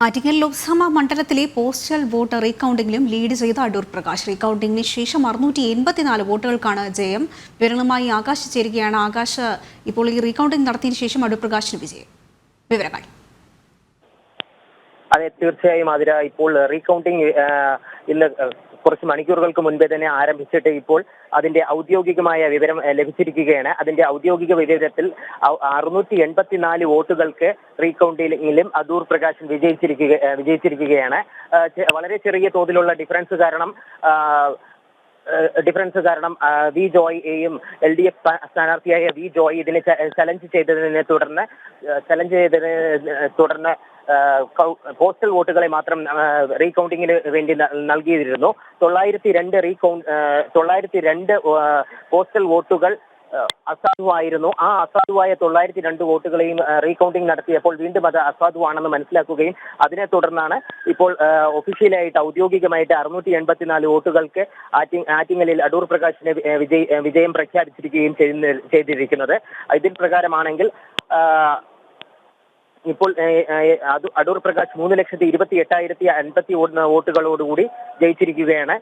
ആറ്റിങ്ങൽ ലോക്സഭാ മണ്ഡലത്തിലെ postal vote റീകൗണ്ടിംഗിലും lead ചെയ്ത അടൂർ പ്രകാശ്. റീകൗണ്ടിംഗിന് ശേഷം 684 വോട്ടുകൾക്കാണ് ജയം. വിവരങ്ങളുമായി ആകാശ് ചേരുകയാണ്. ആകാശ്, ഇപ്പോൾ ഈ റീകൗണ്ടിംഗ് നടത്തിയതിനു ശേഷം അടൂർ പ്രകാശിന് വിജയം. വിവരങ്ങൾ. അതെ, തീർച്ചയായും അതിര. ഇപ്പോൾ റീകൗണ്ടിംഗ് ഇന്ന് കുറച്ച് മണിക്കൂറുകൾക്ക് മുൻപേ തന്നെ ആരംഭിച്ചിട്ട് ഇപ്പോൾ അതിന്റെ ഔദ്യോഗികമായ വിവരം ലഭിച്ചിരിക്കുകയാണ്. അതിന്റെ ഔദ്യോഗിക വിവരത്തിൽ 684 വോട്ടുകൾക്ക് റീകൗണ്ടിങ്ങിലും അടൂർ പ്രകാശൻ വിജയിച്ചിരിക്കുകയാണ്. വളരെ ചെറിയ തോതിലുള്ള ഡിഫറൻസ് കാരണം വി ജോയിയെയും LDF സ്ഥാനാർത്ഥിയായ വി ജോയ് ഇതിനെ ചലഞ്ച് ചെയ്തതിനെ തുടർന്ന് പോസ്റ്റൽ വോട്ടുകളെ മാത്രം റീകൗണ്ടിങ്ങിന് വേണ്ടി നൽകിയിരുന്നു. 902 പോസ്റ്റൽ വോട്ടുകൾ അസാധുവായിരുന്നു. ആ അസാധുവായ 902 വോട്ടുകളെയും റീകൗണ്ടിംഗ് നടത്തിയപ്പോൾ വീണ്ടും അത് അസാധുവാണെന്ന് മനസ്സിലാക്കുകയും അതിനെ തുടർന്നാണ് ഇപ്പോൾ ഒഫീഷ്യലായിട്ട് ഔദ്യോഗികമായിട്ട് 684 വോട്ടുകൾക്ക് ആറ്റിങ്ങലിൽ അടൂർ പ്രകാശിനെ വിജയം പ്രഖ്യാപിച്ചിരിക്കുകയും ചെയ്തിരിക്കുന്നത്. ഇതിൻ പ്രകാരമാണെങ്കിൽ ഇപ്പോൾ അടൂർ പ്രകാശ് 3,28,050 വോട്ടുകളോടുകൂടി ജയിച്ചിരിക്കുകയാണ്.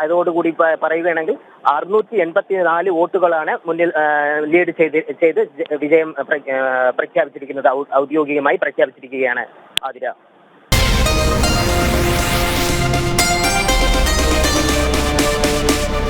അതോടുകൂടി പറയുകയാണെങ്കിൽ 684 വോട്ടുകളാണ് മുന്നിൽ ലീഡ് ചെയ്ത് വിജയം പ്രഖ്യാപിച്ചിരിക്കുന്നത്. ഔദ്യോഗികമായി പ്രഖ്യാപിച്ചിരിക്കുകയാണ് ആതിര.